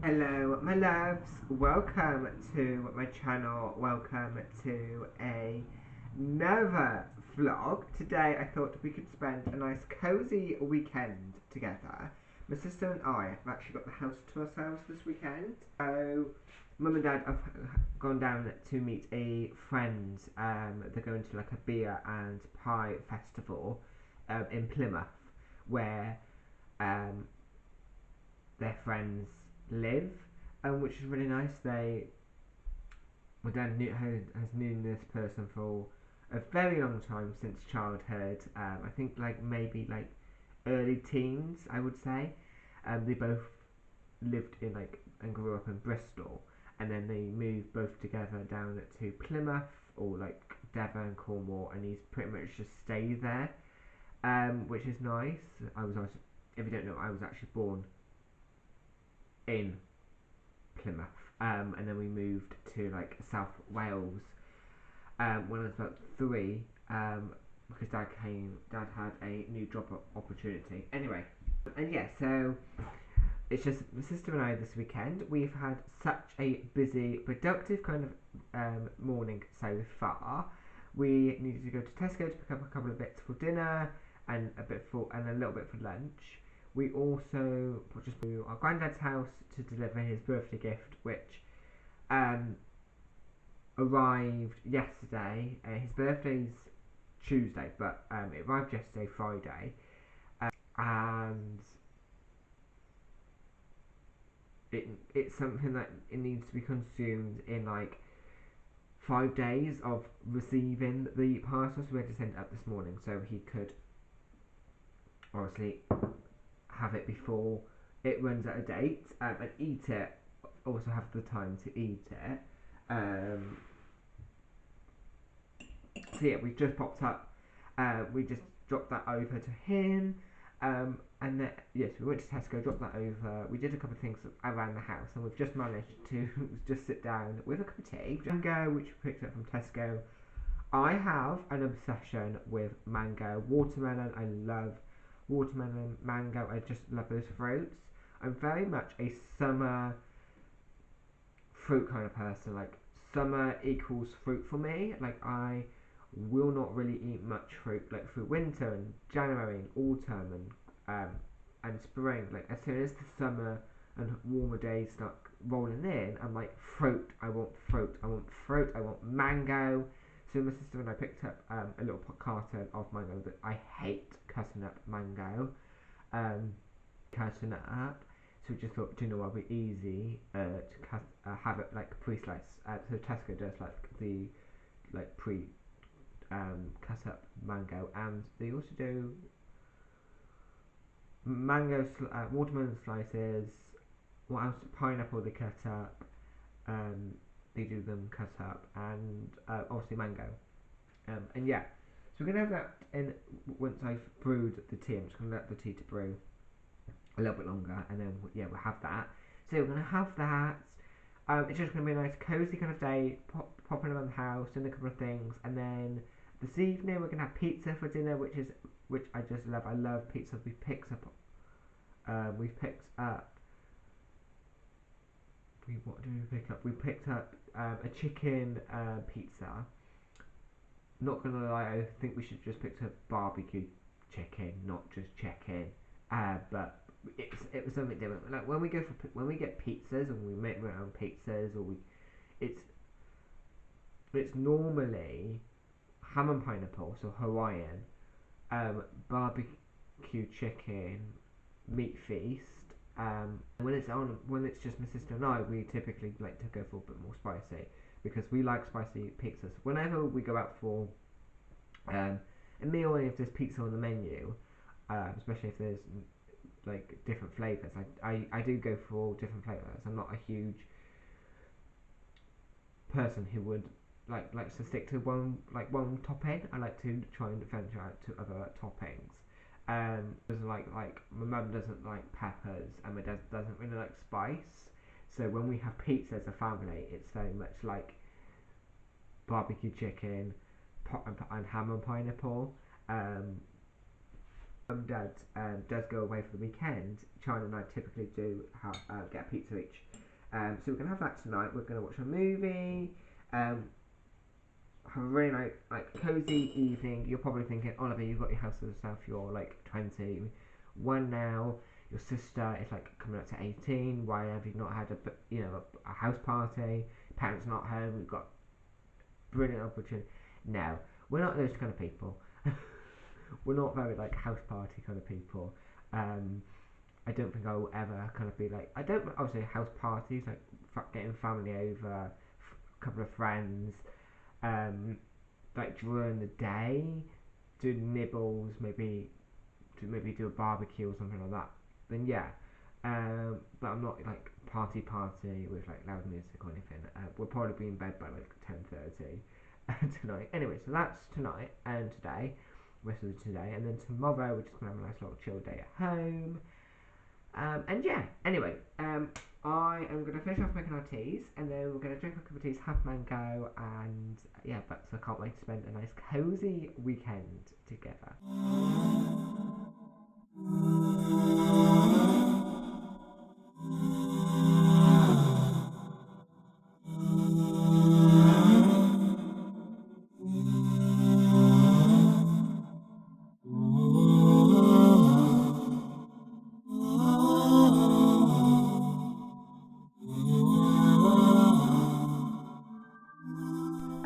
Hello, my loves. Welcome to my channel. Welcome to another vlog. Today, I thought we could spend a nice cozy weekend together. My sister and I have actually got the house to ourselves this weekend. So, Mum and Dad have gone down to meet a friend. They're going to like a beer and pie festival in Plymouth, where um, their friends live, which is really nice. My dad has known this person for a very long time, since childhood. I think like maybe like early teens, I would say. They both lived in like and grew up in Bristol, and then they moved both together down to Plymouth or like Devon, Cornwall, and he's pretty much just stayed there, which is nice. If you don't know, I was actually born in Plymouth, and then we moved to like South Wales when I was about 3, because Dad had a new job opportunity. Anyway, and yeah, so it's just my sister and I this weekend. We've had such a busy, productive kind of morning so far. We needed to go to Tesco to pick up a couple of bits for dinner and a little bit for lunch. We also just to our granddad's house to deliver his birthday gift, which um, arrived yesterday. His birthday's Tuesday, but it arrived yesterday, Friday, and it's something that it needs to be consumed in like 5 days of receiving the parcel. So we had to send it up this morning so he could obviously have it before it runs out of date, and eat it. Also have the time to eat it. So yeah, we just popped up. We just dropped that over to him. And then yes, we went to Tesco, dropped that over. We did a couple of things around the house, and we've just managed to just sit down with a cup of tea, mango, which we picked up from Tesco. I have an obsession with mango, watermelon. I love watermelon, mango. I just love those fruits. I'm very much a summer fruit kind of person. Like summer equals fruit for me. Like I will not really eat much fruit like through winter and January and autumn and spring. Like as soon as the summer and warmer days start rolling in, I'm like fruit. I want fruit. I want fruit. I want mango. So my sister and I picked up a little carton of mango, but I hate cutting up mango. Um, Cutting it up. So we just thought, do you know what would be easy have it like pre-sliced. So Tesco does like the like pre cut up mango, and they also do watermelon slices. What else? Pineapple they cut up. Um, they do them cut up, and obviously mango. And yeah, so we're gonna have that in once I've brewed the tea. I'm just gonna let the tea to brew a little bit longer, and then yeah, we'll have that. So we're gonna have that. It's just gonna be a nice cozy kind of day, popping around the house, doing a couple of things, and then this evening we're gonna have pizza for dinner, which I just love. I love pizza. We've picked up. What did we pick up? We picked up a chicken pizza. Not gonna lie, I think we should just pick up barbecue chicken, not just chicken. But it was something different. Like when we get pizzas and we make our own pizzas, or it's it's normally ham and pineapple, so Hawaiian, barbecue chicken, meat feast. When it's just my sister and I, we typically like to go for a bit more spicy because we like spicy pizzas. Whenever we go out for a meal, and if there's pizza on the menu, especially if there's like different flavors, I do go for different flavors. I'm not a huge person who would likes to stick to one topping. I like to try and venture out to other toppings. Doesn't like my mum doesn't like peppers, and my dad doesn't really like spice. So when we have pizza as a family, it's very much like barbecue chicken, and ham and pineapple. Um, Dad does go away for the weekend, China and I typically do have, get a pizza each. So we're gonna have that tonight. We're gonna watch a movie. Um, have a really nice, like cozy evening. You're probably thinking, Oliver, you've got your house to yourself. You're like 21 now. Your sister is like coming up to 18. Why have you not had a house party? Parents not home. We've got brilliant opportunity. No, we're not those kind of people. We're not very like house party kind of people. Um, I don't think I will ever kind of be like, I don't obviously house parties like getting family over, a couple of friends, um, like during the day, do nibbles, maybe do a barbecue or something like that. Then yeah, but I'm not like party with like loud music or anything. We'll probably be in bed by like 10:30 tonight. Anyway, so that's tonight and today, rest of today, and then tomorrow we're just gonna have a nice little chill day at home. And yeah, anyway, I am going to finish off making our teas and then we're going to drink a cup of teas, have mango, and yeah, but so I can't wait to spend a nice cozy weekend together.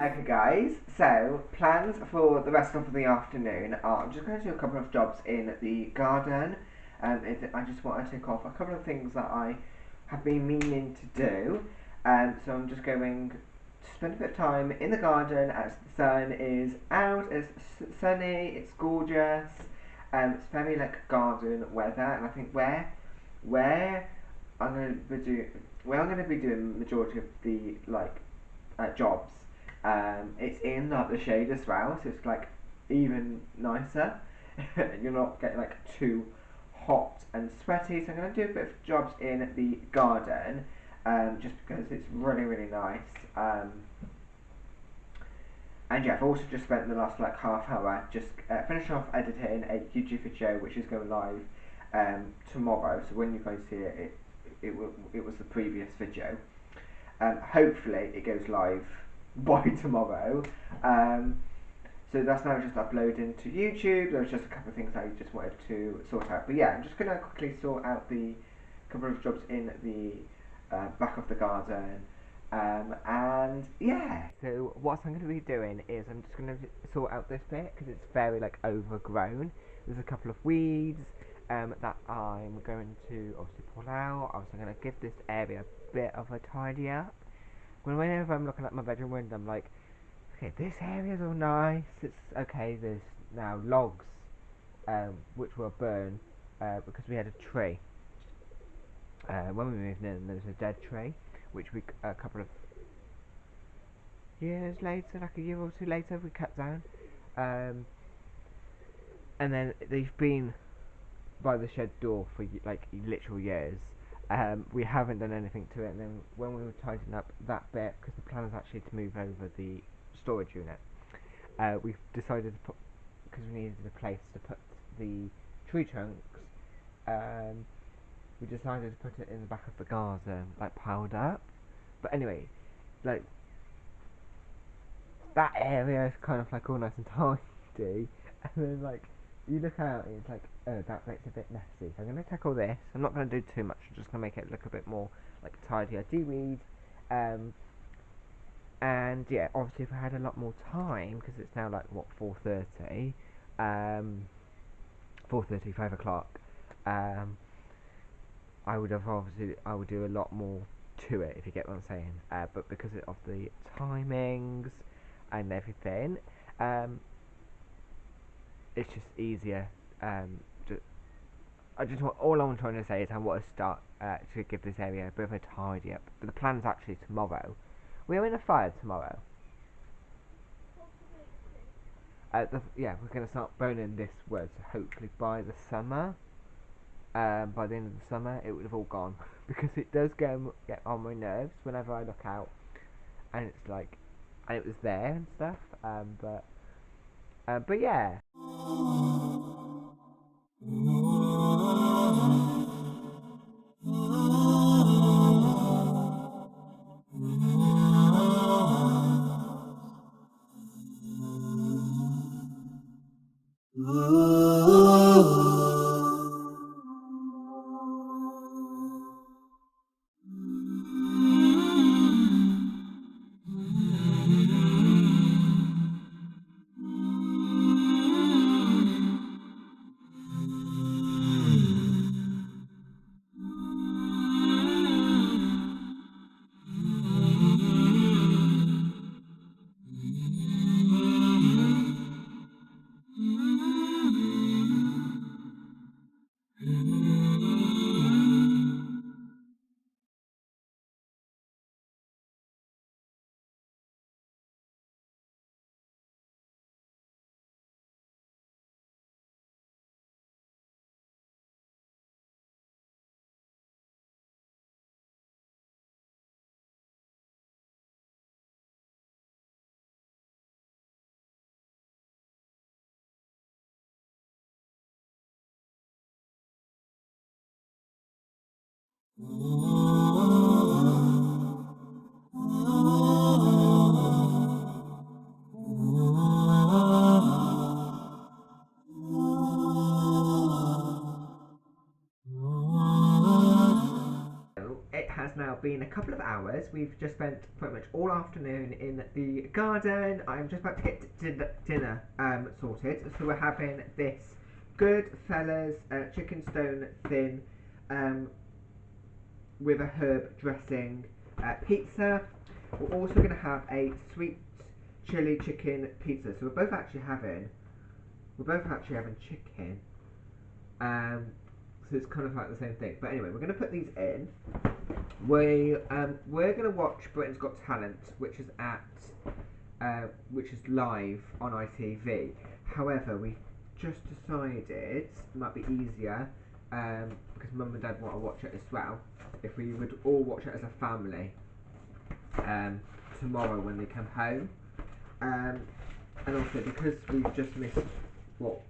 Okay, guys, so plans for the rest of the afternoon are I'm just going to do a couple of jobs in the garden. I just want to tick off a couple of things that I have been meaning to do. So I'm just going to spend a bit of time in the garden as the sun is out, it's sunny, it's gorgeous, it's very like garden weather, and I think where I'm going to be doing where I'm going to be doing majority of the jobs. It's in like the shade as well, so it's like even nicer. You're not getting like too hot and sweaty. So I'm gonna do a bit of jobs in the garden, just because it's really nice. And yeah, I've also just spent the last like half hour just finishing off editing a YouTube video which is going live tomorrow. So when you guys see it, it was the previous video. Hopefully it goes live by tomorrow. Um, so that's now just uploading to YouTube. There was just a couple of things I just wanted to sort out. But yeah, I'm just going to quickly sort out the couple of jobs in the back of the garden. And yeah. So what I'm going to be doing is I'm just going to sort out this bit because it's very like overgrown. There's a couple of weeds that I'm going to obviously pull out. I was going to give this area a bit of a tidy up. Whenever I'm looking at my bedroom window, I'm like, okay, this area's all nice. It's okay. There's now logs, which were burned because we had a tree. When we moved in, there was a dead tree, which we a couple of years later, like a year or two later, we cut down. Um, and then they've been by the shed door for like literal years. We haven't done anything to it, and then when we were tidying up that bit, because the plan is actually to move over the storage unit, we've decided to put, because we needed a place to put the tree trunks, um, we decided to put it in the back of the garden, like piled up. But anyway, like that area is kind of like all nice and tidy, and then like you look out and it's like, oh, that bit's a bit messy. So I'm gonna tackle this. I'm not gonna do too much. I'm just gonna make it look a bit more like tidy. I do weed, and yeah, obviously if I had a lot more time, because it's now like what 4:30, 4:30, 5 o'clock, um, I would do a lot more to it if you get what I'm saying. But because of the timings and everything, um, it's just easier. Um, to, I just want all I'm trying to say is I want to start to give this area a bit of a tidy up. But the plan's actually tomorrow. We're in a fire tomorrow. Yeah, we're going to start burning this wood. So hopefully by the summer, by the end of the summer, it would have all gone because it does get on my nerves whenever I look out and it's like, and it was there and stuff. But yeah. It has now been a couple of hours. We've just spent pretty much all afternoon in the garden. I'm just about to get dinner sorted. So we're having this Goodfellas chicken stone thin with a herb dressing pizza. We're also going to have a sweet chili chicken pizza. So we're both actually having chicken. So it's kind of like the same thing. But anyway, we're going to put these in. We're going to watch Britain's Got Talent, which is live on ITV. However, we just decided it might be easier because Mum and Dad want to watch it as well. If we would all watch it as a family tomorrow when they come home, and also because we've just missed what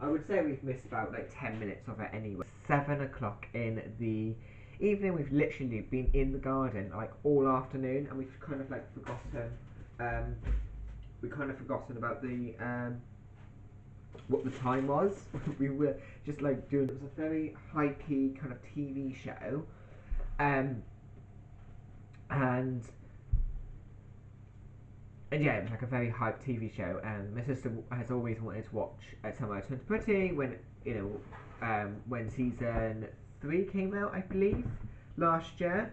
I would say we've missed about like 10 minutes of it anyway. 7 o'clock in the evening. We've literally been in the garden like all afternoon, and we've kind of like forgotten. About the what the time was. We were just like doing. It was a very high key kind of TV show, and yeah, it was like a very hyped TV show. And my sister has always wanted to watch Summer I Turned Pretty when when season 3 came out, I believe, last year.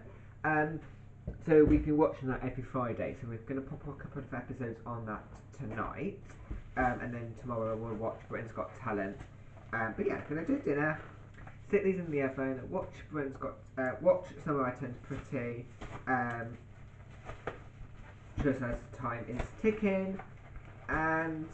So we've been watching that every Friday. So we're going to pop a couple of episodes on that tonight, and then tomorrow we'll watch Britain's Got Talent. But yeah, gonna do dinner, stick these in the oven, watch watch Summer I Turned Pretty. Shows us time is ticking, and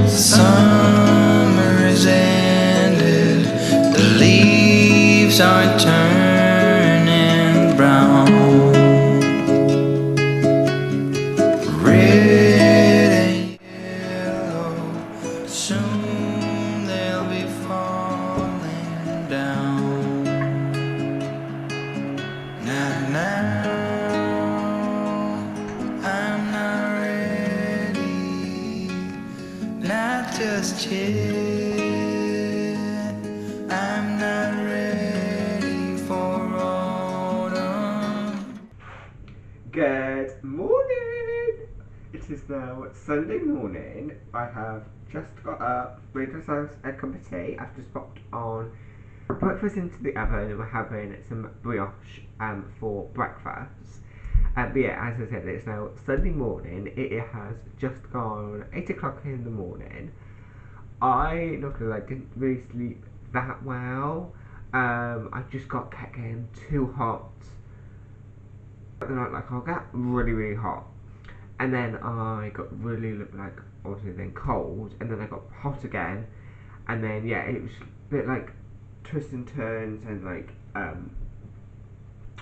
summer is ended, the leaves are turning brown, red and yellow, soon they'll be falling down. Now I'm not ready, not just yet. I'm not ready for autumn. good morning! It is now Sunday morning. I have just got up, made myself a cup of tea. I've just popped on breakfast into the oven, and we're having some brioche for breakfast. But yeah, as I said, it's now Sunday morning. It has just gone 8 o'clock in the morning. I, not gonna lie, didn't really sleep that well. I just kept getting too hot. Like I'll get really hot, and then I got really like obviously then cold, and then I got hot again, and then yeah, it was a bit like twists and turns, and like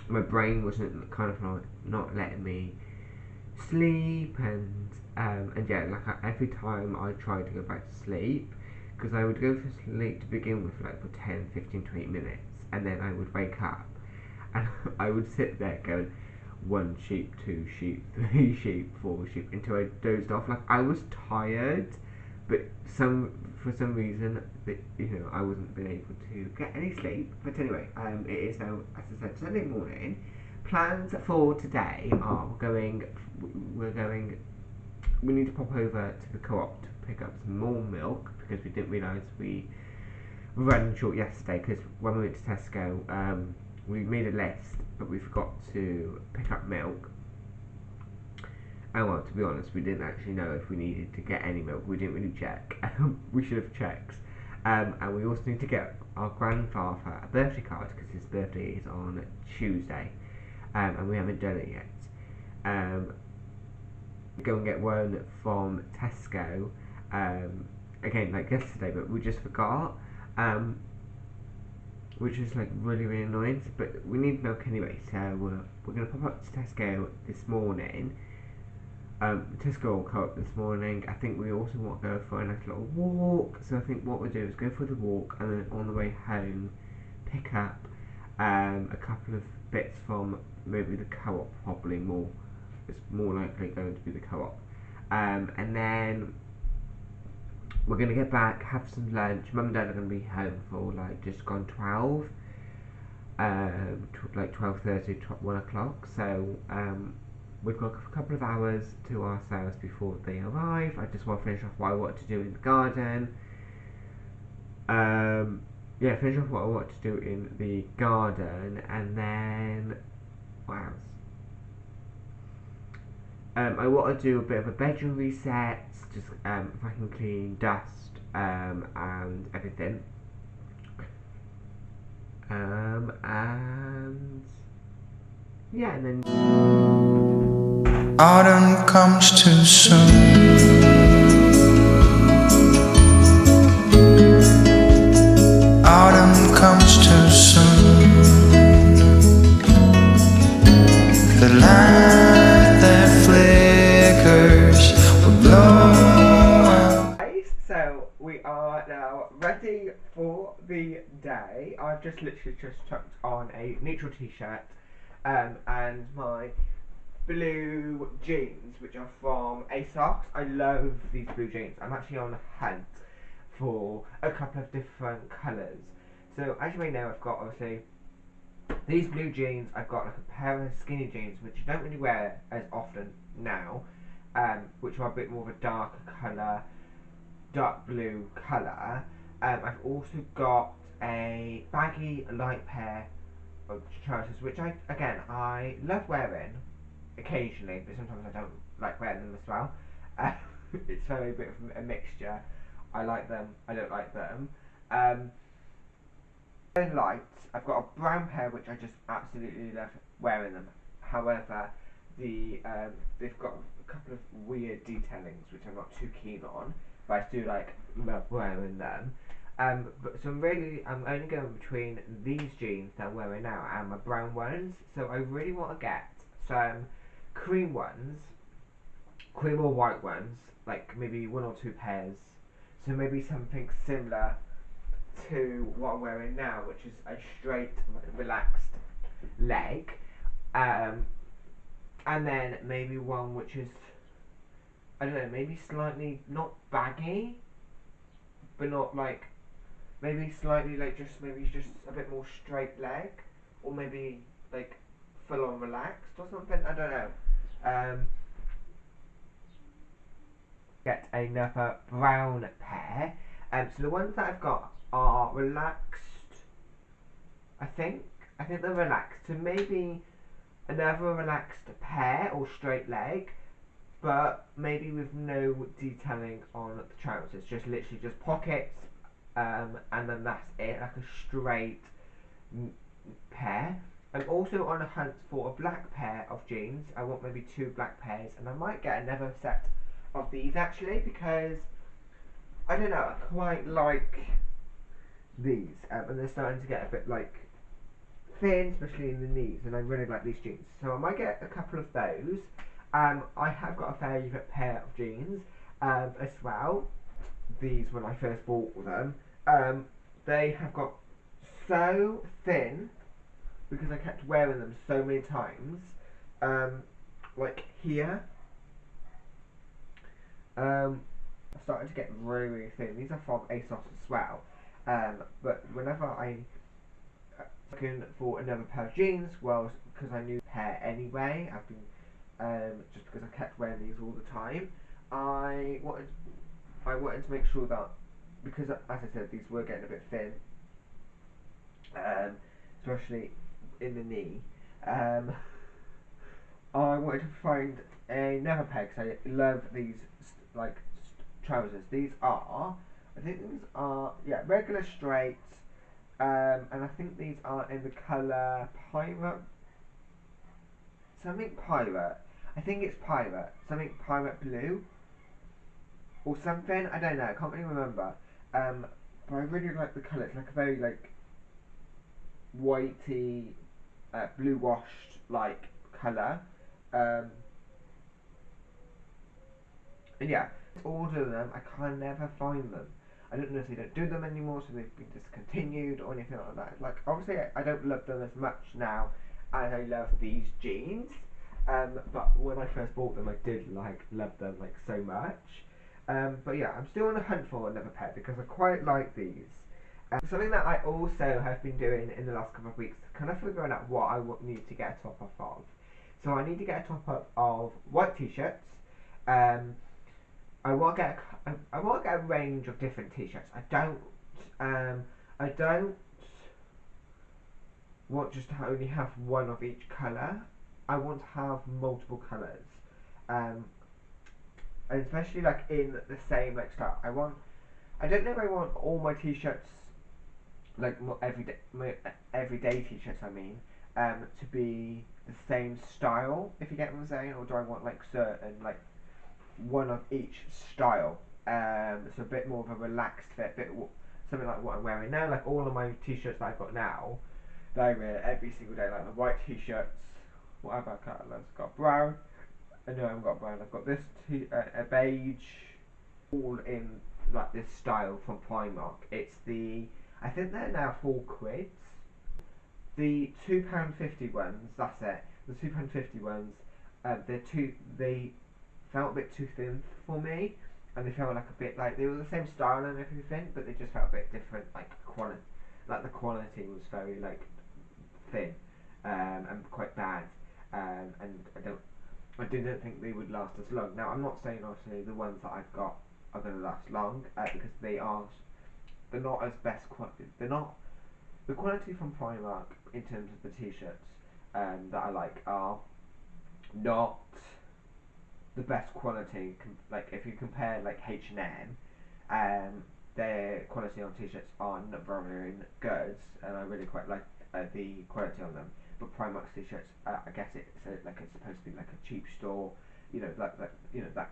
my brain wasn't kind of like not letting me sleep, and yeah, like every time I tried to go back to sleep, because I would go for sleep to begin with like for 10, 15, 20 minutes, and then I would wake up, and I would sit there going 1 sheep, 2 sheep, 3 sheep, 4 sheep, until I dozed off. Like I was tired, but for some reason that I wasn't been able to get any sleep. But anyway, it is now, as I said, Sunday morning. Plans for today are we're going we need to pop over to the co-op to pick up some more milk because we didn't realise we were running short yesterday. Because when we went to Tesco, we made a list, but we forgot to pick up milk. And well, to be honest, we didn't actually know if we needed to get any milk. We didn't really check. We should have checked. And we also need to get our grandfather a birthday card because his birthday is on Tuesday, and we haven't done it yet. Go and get one from Tesco, again like yesterday, but we just forgot, which is like really annoying. But we need milk anyway, so we're gonna pop up to Tesco this morning. Tesco will come up this morning. I think we also want to go for a nice little walk. So I think what we'll do is go for the walk, and then on the way home, pick up a couple of bits from maybe the co-op. Probably more. It's more likely going to be the co-op. And then we're gonna get back, have some lunch. Mum and Dad are gonna be home for like just gone 12, like 12:30, 1 o'clock. So we've got a couple of hours to ourselves before they arrive. I just want to finish off what I want to do in the garden. Yeah, finish off what I want to do in the garden, and then what else? I want to do a bit of a bedroom reset, just vacuum clean, dust, and everything. And yeah, and then Autumn comes too soon. Autumn comes too soon. The light that flickers will blow out. guys, so we are now ready for the day. I've just literally just chucked on a neutral t-shirt, and my blue jeans, which are from ASOS. I love these blue jeans. I'm actually on the hunt for a couple of different colours. So as you may know, I've got obviously these blue jeans. I've got like a pair of skinny jeans, which I don't really wear as often now, which are a bit more of a darker colour, dark blue colour. I've also got a baggy light pair of trousers, which I love wearing occasionally, but sometimes I don't like wearing them as well. It's very bit of a mixture. I like them, I don't like them. Lights, I've got a brown pair which I just absolutely love wearing them. However, they've got a couple of weird detailings which I'm not too keen on, but I do love wearing them. But so I'm only going between these jeans that I'm wearing now and my brown ones. So I really want to get some cream ones, cream or white ones, like maybe one or two pairs. So maybe something similar to what I'm wearing now, which is a straight, relaxed leg. And then maybe one which is, I don't know, maybe slightly not baggy, but not like, maybe slightly like maybe just a bit more straight leg, or maybe like full on relaxed or something. I don't know. Get another brown pair. So the ones that I've got are relaxed. I think they're relaxed. So maybe another relaxed pair or straight leg, but maybe with no detailing on the trousers. Just literally just pockets, and then that's it. Like a straight pair. I'm also on a hunt for a black pair of jeans. I want maybe two black pairs, and I might get another set of these actually, because I don't know, I quite like these, and they're starting to get a bit like thin, especially in the knees, and I really like these jeans. So I might get a couple of those. I have got a favourite pair of jeans as well. These when I first bought them, they have got so thin because I kept wearing them so many times. Like here, started to get really thin. These are from ASOS as well. But whenever I looking for another pair of jeans, well, because I knew the pair anyway, I've been just because I kept wearing these all the time. I wanted to make sure that, because as I said, these were getting a bit thin, especially in the knee. Um, I wanted to find another pair because I love these trousers. These are, I think these are, yeah, regular straight, and I think these are in the colour pirate, something pirate. I think it's pirate, something pirate blue or something. I don't know. I can't really remember. But I really like the colour. It's like a very like whitey, blue washed like colour. Um, and yeah, order them. I can never find them. I don't know if they don't do them anymore, so they've been discontinued or anything like that. Like obviously, I don't love them as much now as I love these jeans. But when I first bought them, I did love them like so much. But yeah, I'm still on the hunt for another pair because I quite like these. Something that I also have been doing in the last couple of weeks, kind of figuring out what I need to get a top up of. So I need to get a top up of white t-shirts. Um, I want to get a range of different t-shirts. I don't want just to only have one of each colour. I want to have multiple colours. Um, and especially like in the same like style. I don't know if I want all my t-shirts like my everyday t-shirts. I mean, to be the same style. If you get what I'm saying, or do I want like certain like one of each style? So a bit more of a relaxed fit, something like what I'm wearing now. Like all of my t-shirts that I've got now, that I wear every single day. Like the white t-shirts. What have I got? I've got brown. No, I haven't got brown. I've got this a beige, all in like this style from Primark. It's the, I think they're now £4. The £2.50 ones, that's it. The £2.50 ones, they felt a bit too thin for me, and they felt like a bit like they were the same style and everything, but they just felt a bit different. Like the quality was very like thin, and quite bad, and I didn't think they would last as long. Now I'm not saying obviously the ones that I've got are going to last long, because they're not as best quality. They're not the quality from Primark in terms of the t-shirts, that I like are not the best quality. Like if you compare like H&M, their quality on t-shirts are not very good, and I really quite like the quality on them. But Primark's t-shirts, I guess it's supposed to be like a cheap store, that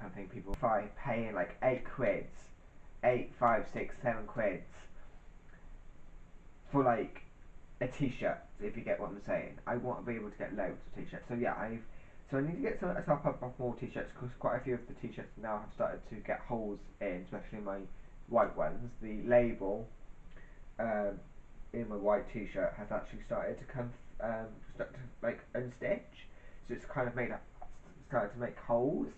kind of thing. People if I pay like £8, 8, 5, 6, 7 quid for like a t-shirt, if you get what I'm saying. I want to be able to get loads of t-shirts. So yeah, I need to get a top up of more t-shirts because quite a few of the t-shirts now have started to get holes in, especially my white ones. The label, um, in my white t-shirt has actually started to start to like unstitch. So it's kind of started to make holes.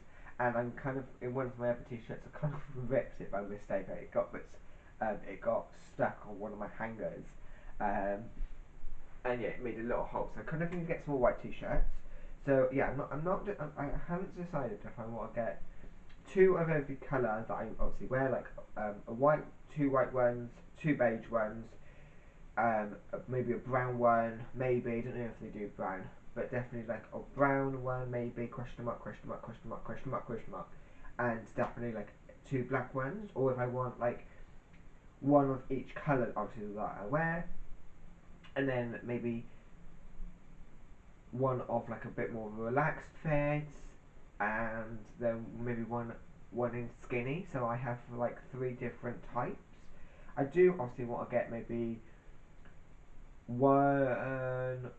And I'm kind of in one of my other t-shirts. I kind of ripped it by mistake. It got stuck on one of my hangers. Um, and yeah, it made a little hole. So I kind of need to get some more white t-shirts. So yeah, I haven't decided if I want to get two of every colour that I obviously wear, like two white ones, two beige ones, maybe a brown one, maybe, I don't know if they do brown, but definitely like a brown one, maybe, question mark, question mark, question mark, question mark, question mark, and definitely like two black ones, or if I want like one of each colour, obviously, that I wear, and then maybe one of like a bit more of a relaxed fit, and then maybe one in skinny. So I have like three different types. I do obviously want to get maybe one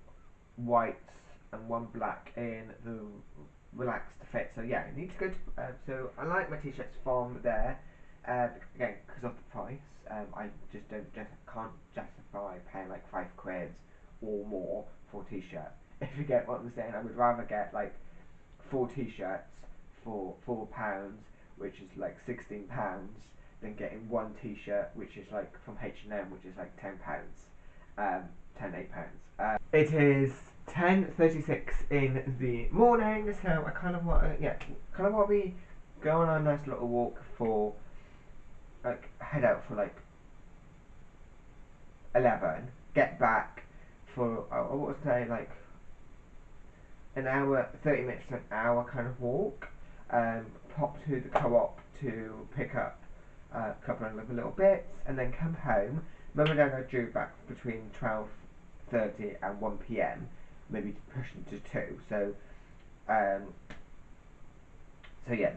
white and one black in the relaxed fit. So yeah, I need to go to. So I like my t-shirts from there. Again, because of the price, I just can't justify paying like £5 or more for a t-shirt. If you get what I'm saying, I would rather get like four t-shirts for £4, which is like £16, than getting one t-shirt which is like from H&M, which is like £10, 8 pounds. It is 10:36 in the morning, so I kind of want to be go on a nice little walk for, like, head out for like 11, get back for, I would say, like an hour, 30 minutes to an hour kind of walk. Pop to the co-op to pick up a couple of little bits, and then come home. Mum and Dad are due back between 12:30 and 1 p.m, maybe pushing to 2. Um,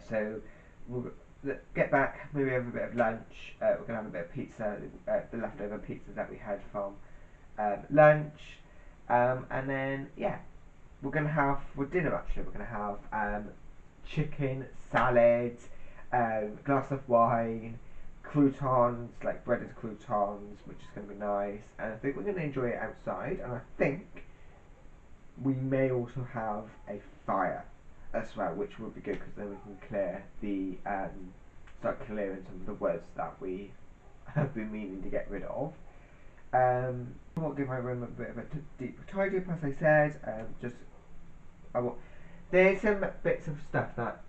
so we'll get back, maybe have a bit of lunch. We're gonna have a bit of pizza, the leftover pizza that we had from lunch, and then we're gonna have for dinner. Actually, we're gonna have chicken, salad, glass of wine, croutons, like breaded croutons, which is gonna be nice. And I think we're gonna enjoy it outside. And I think we may also have a fire as well, which would be good because then we can clear the start clearing some of the woods that we have been meaning to get rid of. I will give my room a bit of a deeper tidy up, as I said. Just I will. There's some bits of stuff that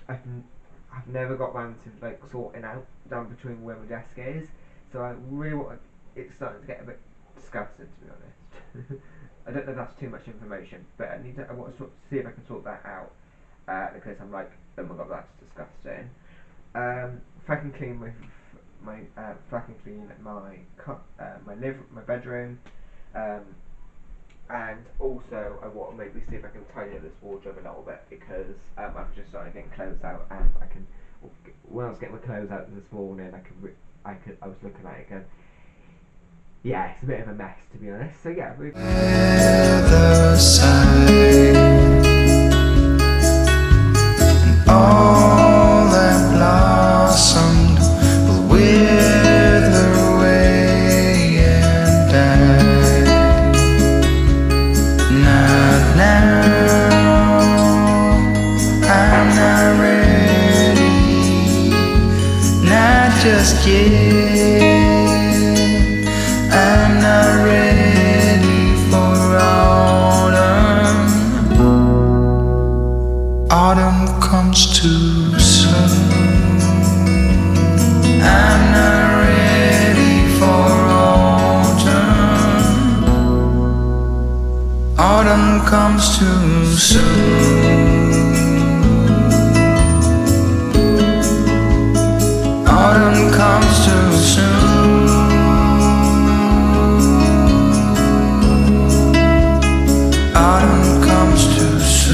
I've never got round to like sorting out down between where my desk is. So I really want. It's starting to get a bit disgusting, to be honest. I don't know if that's too much information, but I want to see if I can sort that out. Because I'm like, oh my god, that's disgusting. Fucking clean fucking clean my bedroom. And also, I want to maybe see if I can tidy up this wardrobe a little bit because I've just started getting clothes out, and I can. When I was getting my clothes out this morning, I was looking at it going, yeah, it's a bit of a mess, to be honest. So yeah, Other side, and all that blossomed will wither away and die. Not now, I'm not ready, not just yet. I'm not ready for autumn. Autumn comes too soon. I'm not ready for autumn. Autumn comes too soon. Autumn comes too soon. Autumn comes too soon.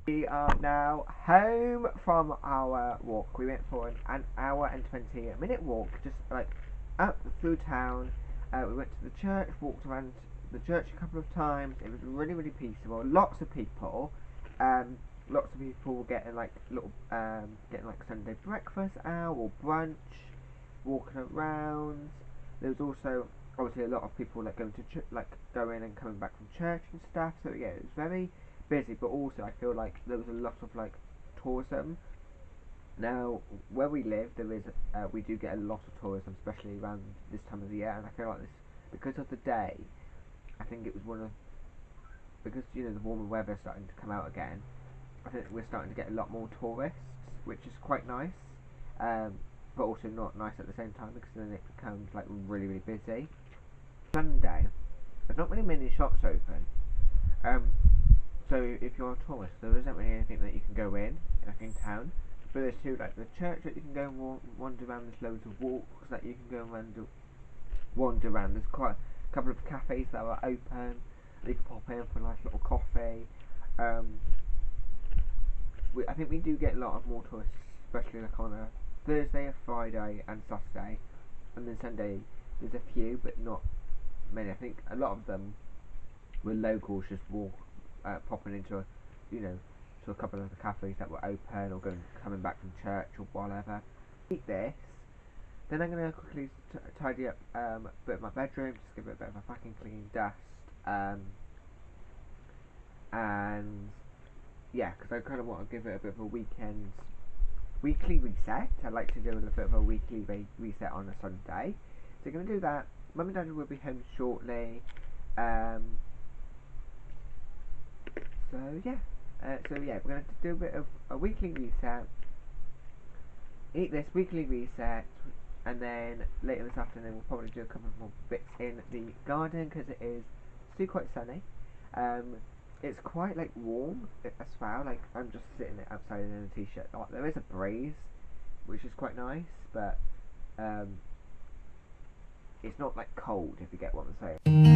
we are now home from our walk. We went for an hour and 20-minute walk, just like up through town. We went to the church, walked around the church a couple of times. It was really, really peaceful. Lots of people. Lots of people were getting like getting like Sunday breakfast out or brunch, walking around. There was also obviously a lot of people like going to going and coming back from church and stuff. So yeah, it was very busy. But also I feel like there was a lot of like tourism. Now where we live, we do get a lot of tourism, especially around this time of the year. And I feel like this because of the day. I think it was because the warmer weather is starting to come out again. I think we're starting to get a lot more tourists, which is quite nice, but also not nice at the same time because then it becomes like really, really busy. Sunday, there's not really many shops open, so if you're a tourist, there isn't really anything that you can go in town. But there's like the church that you can go and wander around. There's loads of walks that you can go and wander around. There's quite a couple of cafes that are open. You can pop in for a nice little coffee. I think we do get a lot of more tourists, especially like on a Thursday, a Friday, and Saturday, and then Sunday. There's a few, but not many. I think a lot of them were locals, just popping into to a couple of the cafes that were open or coming back from church or whatever. Eat this. Then I'm gonna quickly tidy up a bit of my bedroom, just give it a bit of a fucking clean dust, and yeah, because I kind of want to give it a bit of a weekly reset. I like to do a bit of a weekly reset on a Sunday. So we're going to do that. Mum and Dad will be home shortly. So yeah. We're going to do a bit of a weekly reset. Eat this weekly reset. And then later this afternoon we'll probably do a couple more bits in the garden because it is still quite sunny. It's quite like warm as well. Like I'm just sitting outside in a t-shirt. There is a breeze, which is quite nice, but it's not like cold if you get what I'm saying.